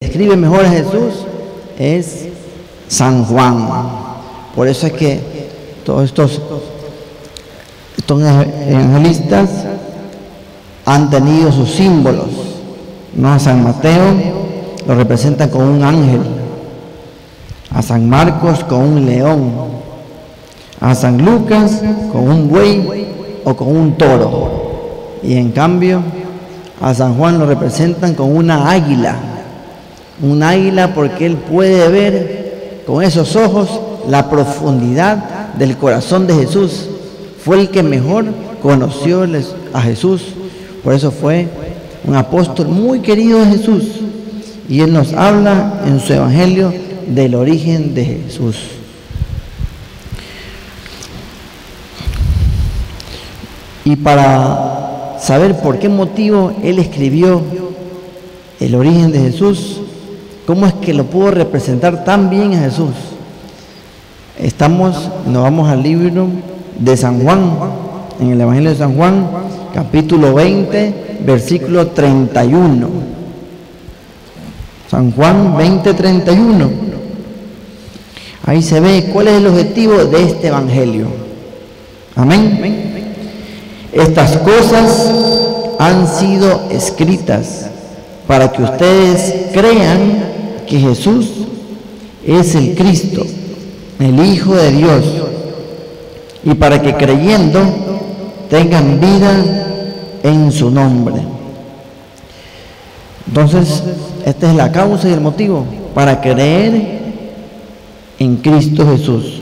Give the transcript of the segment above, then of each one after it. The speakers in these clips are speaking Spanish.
describe mejor a Jesús es San Juan. Por eso es que todos estos evangelistas han tenido sus símbolos, ¿no? A San Mateo lo representan con un ángel, a San Marcos con un león, a San Lucas con un buey o con un toro, y en cambio a San Juan lo representan con una águila porque él puede ver con esos ojos la profundidad del corazón de Jesús. Fue el que mejor conoció a Jesús, por eso fue un apóstol muy querido de Jesús, y él nos habla en su evangelio del origen de Jesús. Y para saber por qué motivo él escribió el origen de Jesús, cómo es que lo pudo representar tan bien a Jesús, nos vamos al libro de San Juan, en el Evangelio de San Juan, capítulo 20, versículo 31. San Juan 20, 31. Ahí se ve cuál es el objetivo de este Evangelio. Amén. Estas cosas han sido escritas para que ustedes crean que Jesús es el Cristo, el Hijo de Dios, y para que creyendo tengan vida en su nombre. Entonces, esta es la causa y el motivo para creer en Cristo Jesús.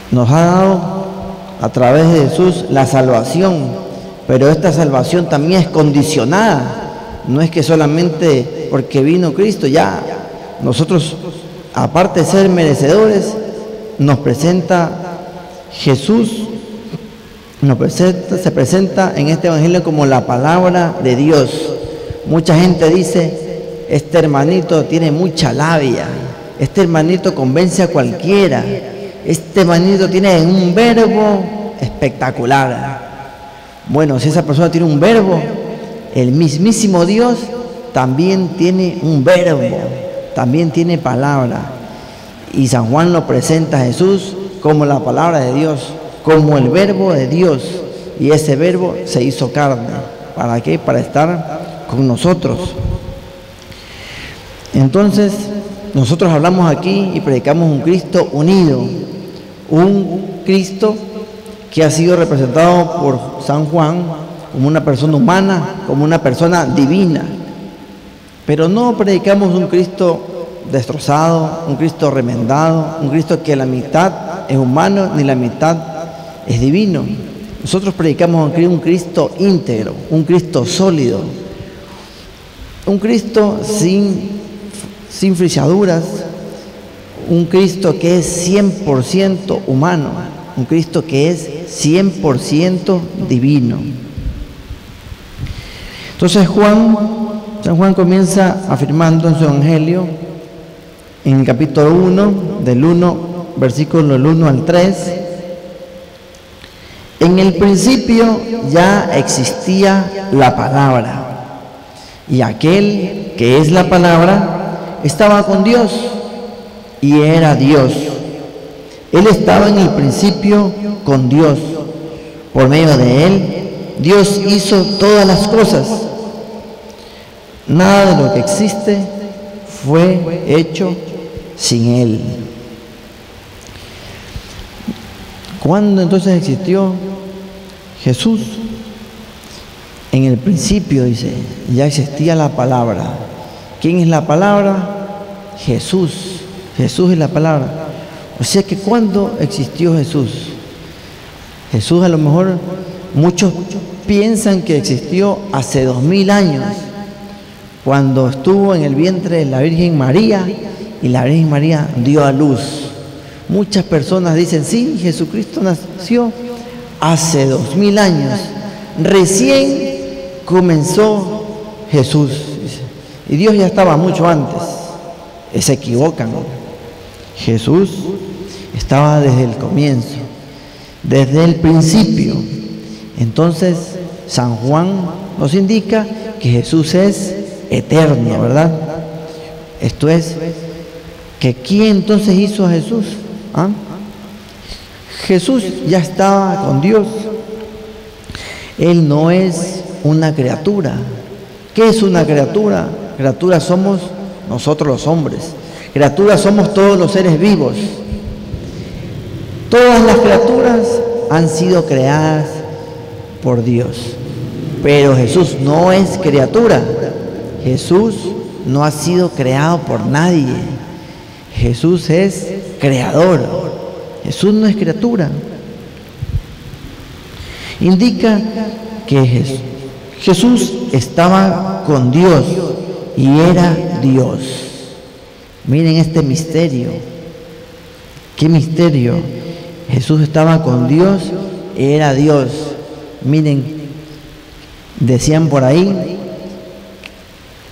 Nos ha dado a través de Jesús la salvación, pero esta salvación también es condicionada. No es que solamente porque vino Cristo ya nosotros, aparte de ser merecedores, nos presenta Jesús, se presenta en este evangelio como la palabra de Dios. Mucha gente dice: este hermanito tiene mucha labia, este hermanito convence a cualquiera, este hermanito tiene un verbo espectacular. Bueno, si esa persona tiene un verbo, el mismísimo Dios también tiene un verbo, también tiene palabra. Y San Juan lo presenta a Jesús como la palabra de Dios, como el verbo de Dios. Y ese verbo se hizo carne. ¿Para qué? Para estar con nosotros. Entonces, nosotros hablamos aquí y predicamos un Cristo unido, un Cristo que ha sido representado por San Juan como una persona humana, como una persona divina. Pero no predicamos un Cristo destrozado, un Cristo remendado, un Cristo que la mitad es humano ni la mitad es divino. Nosotros predicamos un Cristo íntegro, un Cristo sólido, un Cristo sin frisaduras, un Cristo que es 100% humano, un Cristo que es 100% divino. Entonces San Juan comienza afirmando en su evangelio, en el capítulo 1, del 1, versículo del 1 al 3, en el principio ya existía la palabra, y aquel que es la palabra estaba con Dios, y era Dios. Él estaba en el principio con Dios. Por medio de él, Dios hizo todas las cosas. Nada de lo que existe fue hecho sin él. ¿Cuándo entonces existió Jesús? En el principio, dice, ya existía la palabra. ¿Quién es la palabra? Jesús. Jesús es la palabra. O sea que ¿cuándo existió Jesús? Jesús, a lo mejor muchos piensan que existió hace 2000 años, cuando estuvo en el vientre de la Virgen María y la Virgen María dio a luz. Muchas personas dicen: sí, Jesucristo nació hace 2000 años, recién comenzó Jesús, y Dios ya estaba mucho antes. Se equivocan. Jesús estaba desde el comienzo, desde el principio. Entonces San Juan nos indica que Jesús es eterno, ¿verdad? Esto es, que ¿quién entonces hizo a Jesús? ¿Ah? Jesús ya estaba con Dios. Él no es una criatura. ¿Qué es una criatura? Criaturas somos nosotros los hombres. Criaturas somos todos los seres vivos. Todas las criaturas han sido creadas por Dios. Pero Jesús no es criatura. Jesús no ha sido creado por nadie. Jesús es creador. Jesús no es criatura. Indica que Jesús estaba con Dios y era Dios. Miren este misterio. ¿Qué misterio? Jesús estaba con Dios y era Dios. Miren, decían por ahí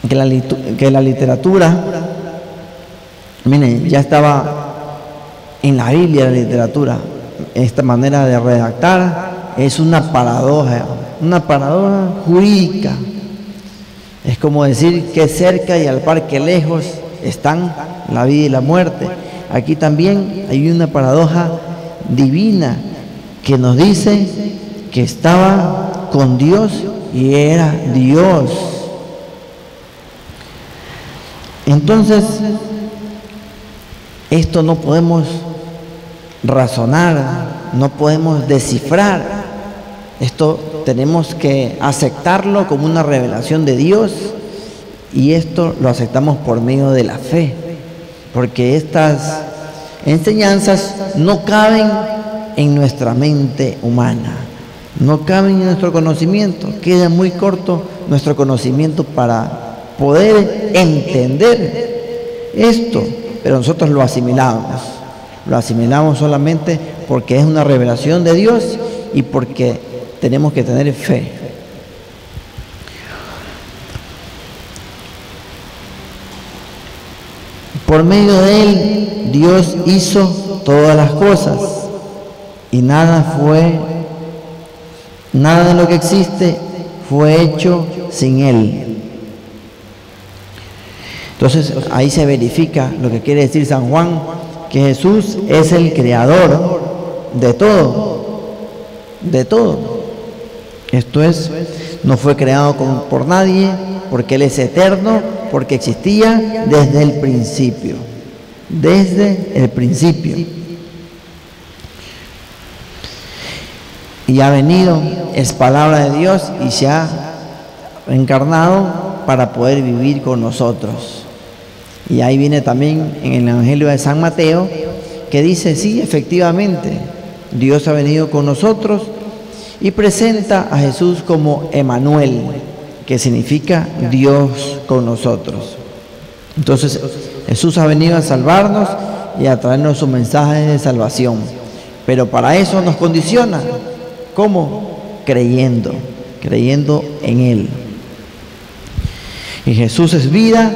que la literatura, miren, ya estaba en la Biblia la literatura. Esta manera de redactar es una paradoja jurídica. Es como decir que cerca y al par que lejos están la vida y la muerte. Aquí también hay una paradoja divina que nos dice que estaba con Dios y era Dios. Entonces, esto no podemos razonar, no podemos descifrar. Esto tenemos que aceptarlo como una revelación de Dios, y esto lo aceptamos por medio de la fe, porque estas enseñanzas no caben en nuestra mente humana, no caben en nuestro conocimiento. Queda muy corto nuestro conocimiento para poder entender esto, pero nosotros lo asimilamos solamente porque es una revelación de Dios y porque tenemos que tener fe. Por medio de Él, Dios hizo todas las cosas y nada de lo que existe fue hecho sin Él. Entonces ahí se verifica lo que quiere decir San Juan, que Jesús es el creador de todo, de todo. Esto es, no fue creado por nadie, porque Él es eterno, porque existía desde el principio. Desde el principio. Y ha venido, es palabra de Dios y se ha encarnado para poder vivir con nosotros. Y ahí viene también en el Evangelio de San Mateo, que dice, sí, efectivamente, Dios ha venido con nosotros, y presenta a Jesús como Emmanuel, que significa Dios con nosotros. Entonces, Jesús ha venido a salvarnos y a traernos su mensaje de salvación. Pero para eso nos condiciona. ¿Cómo? Creyendo en Él. Y Jesús es vida,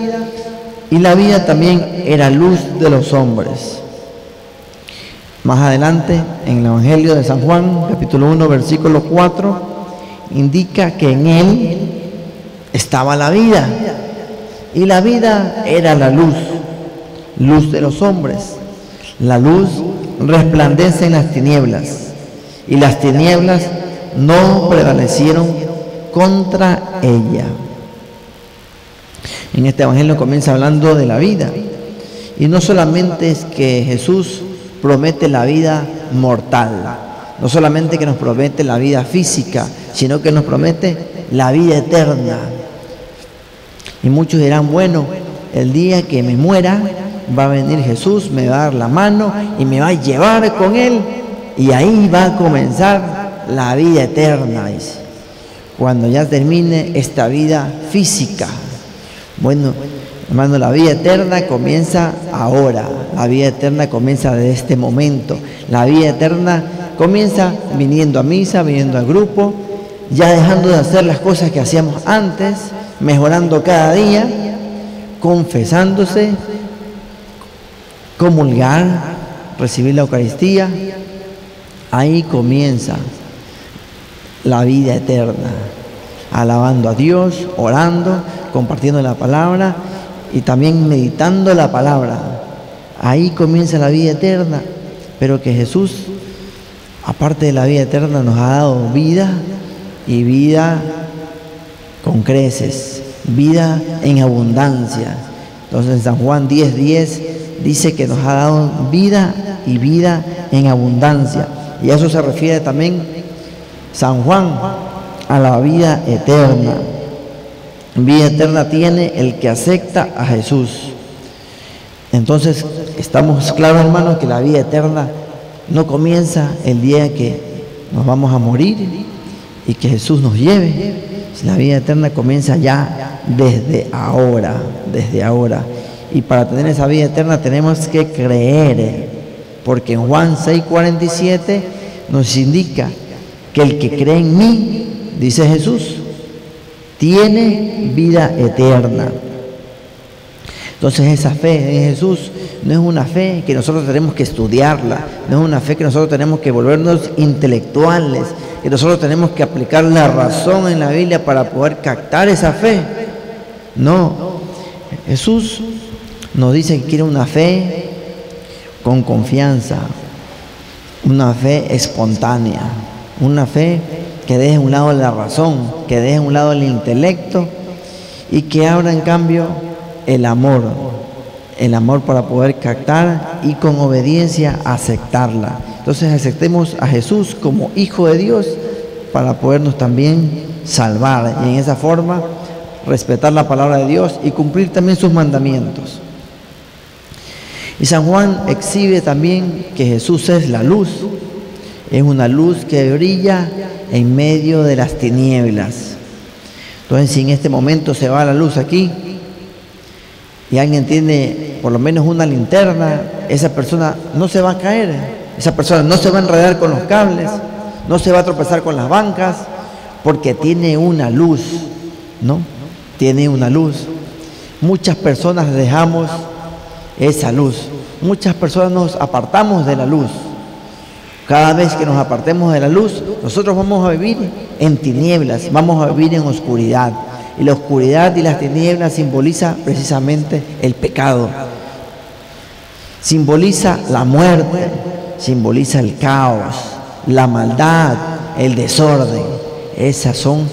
y la vida también era luz de los hombres. Más adelante, en el Evangelio de San Juan, capítulo 1, versículo 4, indica que en Él estaba la vida, y la vida era la luz de los hombres. La luz resplandece en las tinieblas, y las tinieblas no prevalecieron contra ella. En este Evangelio comienza hablando de la vida, y no solamente es que Jesús promete la vida mortal, no solamente que nos promete la vida física, sino que nos promete la vida eterna. Y muchos dirán, bueno, el día que me muera va a venir Jesús, me va a dar la mano y me va a llevar con Él, y ahí va a comenzar la vida eterna, dice, cuando ya termine esta vida física. Bueno, hermano, la vida eterna comienza ahora, la vida eterna comienza desde este momento, la vida eterna comienza viniendo a misa, viniendo al grupo, ya dejando de hacer las cosas que hacíamos antes, mejorando cada día, confesándose, comulgar, recibir la Eucaristía. Ahí comienza la vida eterna. alabando a Dios, orando, compartiendo la palabra y también meditando la palabra. Ahí comienza la vida eterna, pero que Jesús, aparte de la vida eterna, nos ha dado vida y vida con creces, vida en abundancia. Entonces en San Juan 10:10 dice que nos ha dado vida y vida en abundancia. Y a eso se refiere también San Juan, a la vida eterna. Vida eterna tiene el que acepta a Jesús. Entonces estamos claros, hermanos, que la vida eterna no comienza el día que nos vamos a morir y que Jesús nos lleve. La vida eterna comienza ya desde ahora, desde ahora. Y para tener esa vida eterna tenemos que creer, porque en Juan 6:47 nos indica que el que cree en mí, dice Jesús, tiene vida eterna. Entonces esa fe en Jesús no es una fe que nosotros tenemos que estudiarla, no es una fe que nosotros tenemos que volvernos intelectuales, que nosotros tenemos que aplicar la razón en la Biblia para poder captar esa fe. No, Jesús nos dice que quiere una fe con confianza, una fe espontánea, una fe que deje a un lado la razón, que deje a un lado el intelecto y que abra en cambio el amor para poder captar y con obediencia aceptarla. Entonces aceptemos a Jesús como Hijo de Dios para podernos también salvar y en esa forma respetar la palabra de Dios y cumplir también sus mandamientos. Y San Juan exhibe también que Jesús es la luz. Es una luz que brilla en medio de las tinieblas. Entonces, si en este momento se va la luz aquí y alguien tiene por lo menos una linterna, esa persona no se va a caer, esa persona no se va a enredar con los cables, no se va a tropezar con las bancas, porque tiene una luz, ¿no? Tiene una luz. Muchas personas dejamos esa luz, muchas personas nos apartamos de la luz. Cada vez que nos apartemos de la luz, nosotros vamos a vivir en tinieblas, vamos a vivir en oscuridad. Y la oscuridad y las tinieblas simboliza precisamente el pecado. Simboliza la muerte, simboliza el caos, la maldad, el desorden. Esas son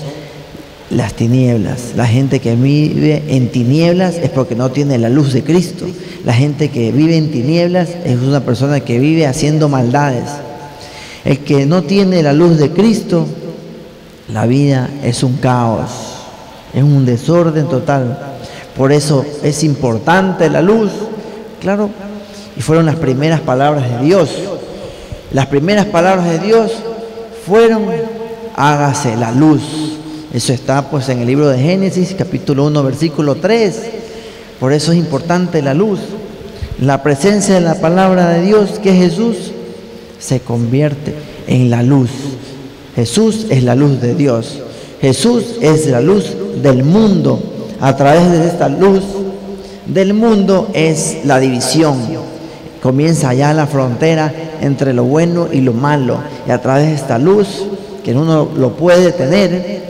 las tinieblas. La gente que vive en tinieblas es porque no tiene la luz de Cristo. La gente que vive en tinieblas es una persona que vive haciendo maldades. El que no tiene la luz de Cristo, la vida es un caos, es un desorden total. Por eso es importante la luz, claro, y fueron las primeras palabras de Dios. Las primeras palabras de Dios fueron: hágase la luz. Eso está pues en el libro de Génesis, capítulo 1, versículo 3. Por eso es importante la luz. La presencia de la palabra de Dios, que es Jesús, se convierte en la luz. Jesús es la luz de Dios. Jesús es la luz del mundo. A través de esta luz del mundo es la división. Comienza ya la frontera entre lo bueno y lo malo. Y a través de esta luz, que uno lo puede tener,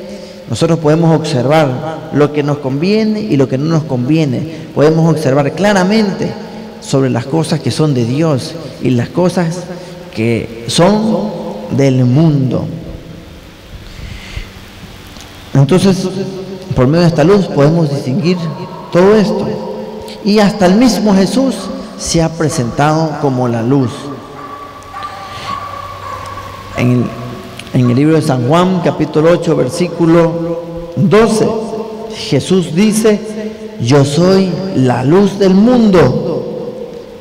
nosotros podemos observar lo que nos conviene y lo que no nos conviene. Podemos observar claramente sobre las cosas que son de Dios y las cosas que son del mundo. Entonces, por medio de esta luz podemos distinguir todo esto. Y hasta el mismo Jesús se ha presentado como la luz. En el libro de San Juan, capítulo 8, versículo 12, Jesús dice: yo soy la luz del mundo.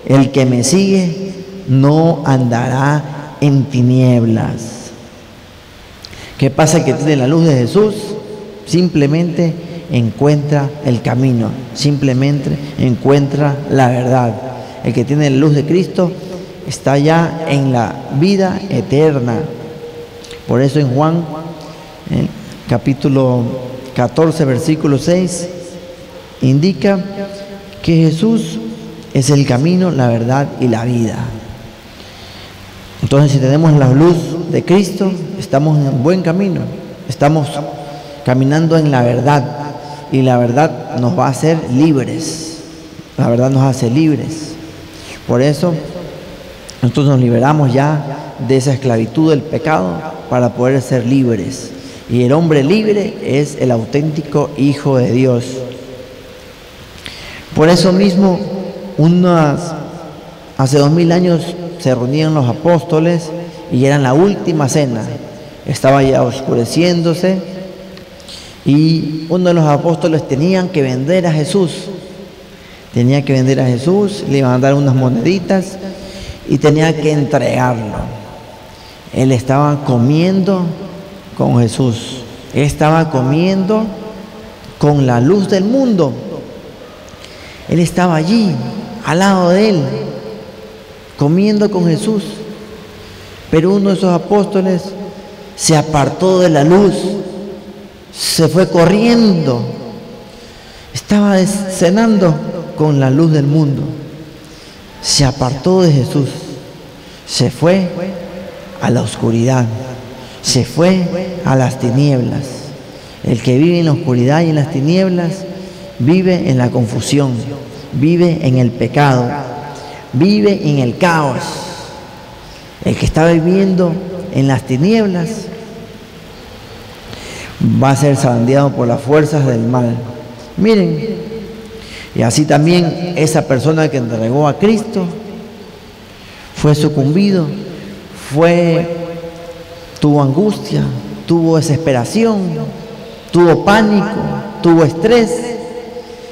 El que me sigue no andará en tinieblas. ¿Qué pasa? Que tiene la luz de Jesús, simplemente encuentra el camino, simplemente encuentra la verdad. El que tiene la luz de Cristo está ya en la vida eterna. Por eso en Juan, capítulo 14, versículo 6, indica que Jesús es el camino, la verdad y la vida. Entonces, si tenemos la luz de Cristo, estamos en buen camino, estamos caminando en la verdad, y la verdad nos va a hacer libres. La verdad nos hace libres. Por eso nosotros nos liberamos ya de esa esclavitud del pecado para poder ser libres. Y el hombre libre es el auténtico Hijo de Dios. Por eso mismo, hace 2000 años se reunían los apóstoles y eran la última cena. Estaba ya oscureciéndose y uno de los apóstoles tenía que vender a Jesús. Tenía que vender a Jesús, le iban a dar unas moneditas y tenía que entregarlo. Él estaba comiendo con Jesús. Él estaba comiendo con la luz del mundo. Él estaba allí, al lado de él, comiendo con Jesús. Pero uno de esos apóstoles se apartó de la luz, se fue corriendo. Estaba cenando con la luz del mundo. Se apartó de Jesús, se fue a la oscuridad, se fue a las tinieblas. El que vive en la oscuridad y en las tinieblas vive en la confusión, vive en el pecado, vive en el caos. El que está viviendo en las tinieblas va a ser zarandeado por las fuerzas del mal. Miren, y así también esa persona que entregó a Cristo fue sucumbido, tuvo angustia, tuvo desesperación, tuvo pánico, tuvo estrés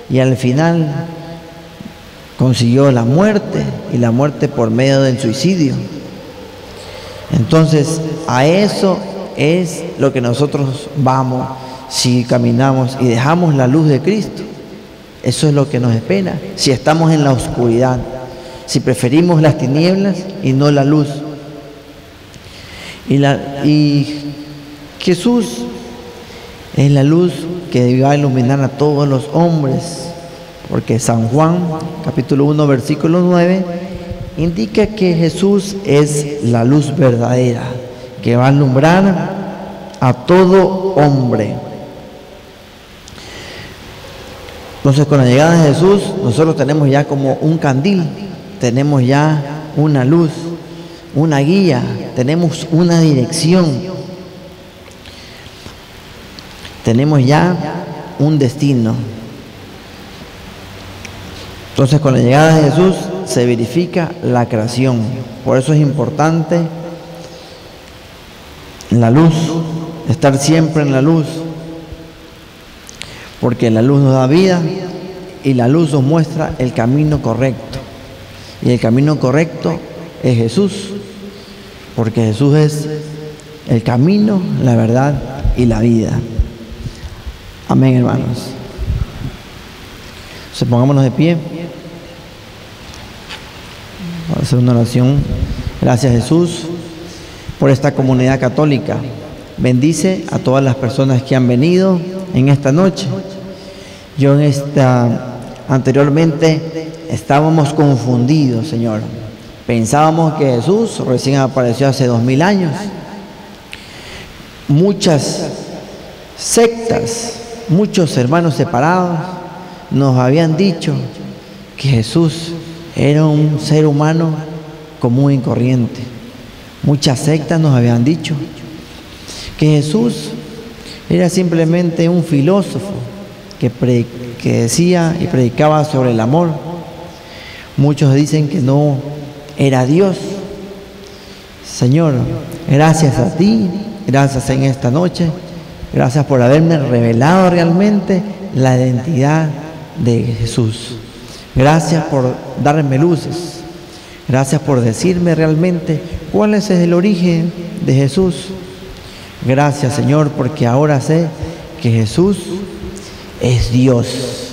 y al final consiguió la muerte, y la muerte por medio del suicidio. Entonces, a eso es lo que nosotros vamos si caminamos y dejamos la luz de Cristo. Eso es lo que nos espera si estamos en la oscuridad, si preferimos las tinieblas y no la luz. Y Jesús es la luz que va a iluminar a todos los hombres, porque San Juan, capítulo 1, versículo 9, indica que Jesús es la luz verdadera, que va a alumbrar a todo hombre. Entonces, con la llegada de Jesús, nosotros tenemos ya como un candil, tenemos ya una luz, una guía, tenemos una dirección, tenemos ya un destino. Entonces, con la llegada de Jesús se verifica la creación. Por eso es importante la luz, estar siempre en la luz, porque la luz nos da vida y la luz nos muestra el camino correcto. Y el camino correcto es Jesús, porque Jesús es el camino, la verdad y la vida. Amén, hermanos. Entonces, pongámonos de pie. Vamos a hacer una oración. Gracias, Jesús, por esta comunidad católica. Bendice a todas las personas que han venido en esta noche. Yo anteriormente estábamos confundidos, Señor. Pensábamos que Jesús recién apareció hace 2000 años. Muchas sectas, muchos hermanos separados nos habían dicho que Jesús era un ser humano común y corriente. Muchas sectas nos habían dicho que Jesús era simplemente un filósofo que decía y predicaba sobre el amor. Muchos dicen que no era Dios. Señor, gracias a ti, gracias en esta noche, gracias por haberme revelado realmente la identidad de Jesús. Gracias por darme luces. Gracias por decirme realmente cuál es el origen de Jesús. Gracias, Señor, porque ahora sé que Jesús es Dios.